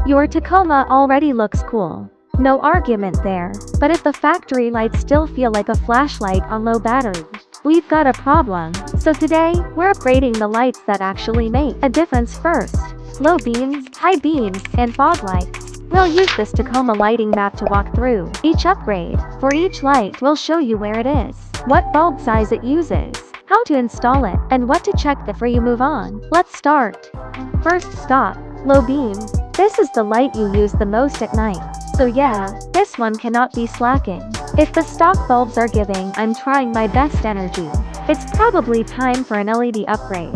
Your Tacoma already looks cool. No argument there. But if the factory lights still feel like a flashlight on low battery, we've got a problem. So today, we're upgrading the lights that actually make a difference first. Low beams, high beams, and fog lights. We'll use this Tacoma lighting map to walk through each upgrade. For each light, we'll show you where it is, what bulb size it uses, how to install it, and what to check before you move on. Let's start. First stop, low beam. This is the light you use the most at night. So yeah, this one cannot be slacking. If the stock bulbs are giving, I'm trying my best energy. It's probably time for an LED upgrade.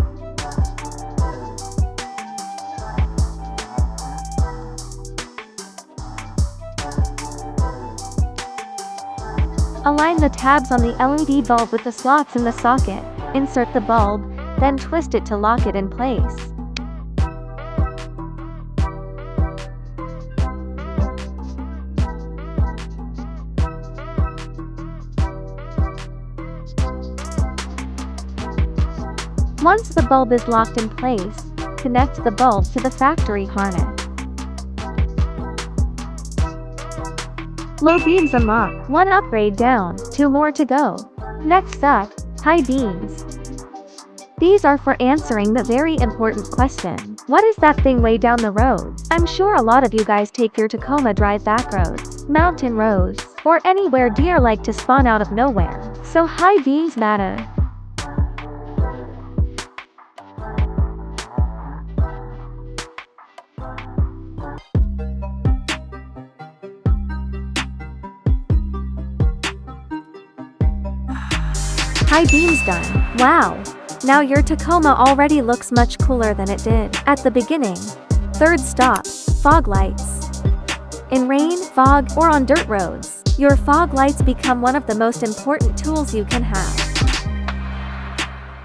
Align the tabs on the LED bulb with the slots in the socket. Insert the bulb, then twist it to lock it in place. Once the bulb is locked in place, connect the bulb to the factory harness. Low beams unlocked. One upgrade down, 2 more to go. Next up, high beams. These are for answering the very important question. What is that thing way down the road? I'm sure a lot of you guys take your Tacoma drive back roads, mountain roads, or anywhere deer like to spawn out of nowhere. So high beams matter. High beams done. Wow! Now your Tacoma already looks much cooler than it did at the beginning. Third stop, fog lights. In rain, fog, or on dirt roads, your fog lights become one of the most important tools you can have.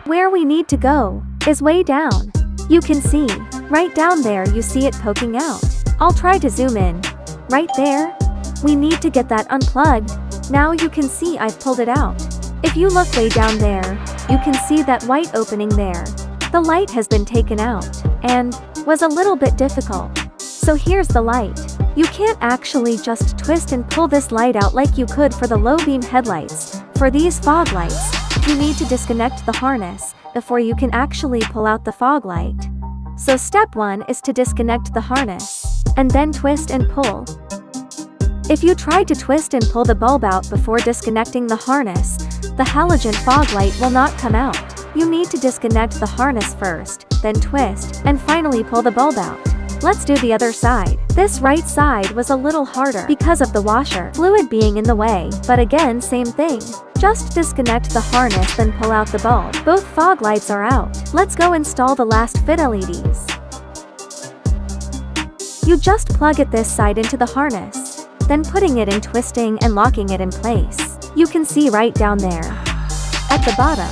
Where we need to go is way down. You can see, right down there you see it poking out. I'll try to zoom in. Right there? We need to get that unplugged. Now you can see I've pulled it out. If you look way down there, you can see that white opening there. The light has been taken out, and was a little bit difficult. So here's the light. You can't actually just twist and pull this light out like you could for the low beam headlights. For these fog lights, you need to disconnect the harness before you can actually pull out the fog light. So step 1 is to disconnect the harness, and then twist and pull. If you try to twist and pull the bulb out before disconnecting the harness, the halogen fog light will not come out. You need to disconnect the harness first, then twist, and finally pull the bulb out. Let's do the other side. This right side was a little harder because of the washer fluid being in the way, but again same thing. Just disconnect the harness then pull out the bulb. Both fog lights are out. Let's go install the Lasfit LEDs. You just plug it this side into the harness, then putting it in, twisting and locking it in place. You can see right down there. At the bottom,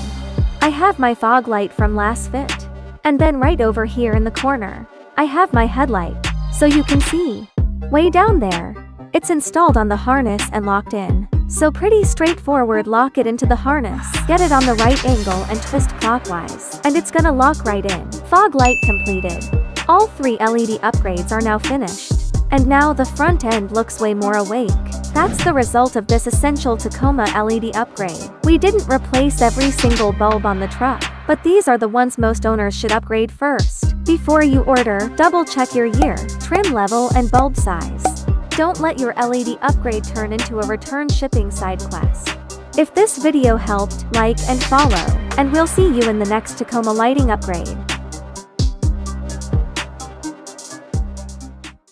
I have my fog light from Lasfit. And then right over here in the corner, I have my headlight. So you can see, way down there, it's installed on the harness and locked in. So pretty straightforward. Lock it into the harness, get it on the right angle and twist clockwise, and it's gonna lock right in. Fog light completed. All 3 LED upgrades are now finished. And now the front end looks way more awake. That's the result of this essential Tacoma LED upgrade. We didn't replace every single bulb on the truck, but these are the ones most owners should upgrade first. Before you order, double check your year, trim level, and bulb size. Don't let your LED upgrade turn into a return shipping side quest. If this video helped, like and follow, and we'll see you in the next Tacoma lighting upgrade.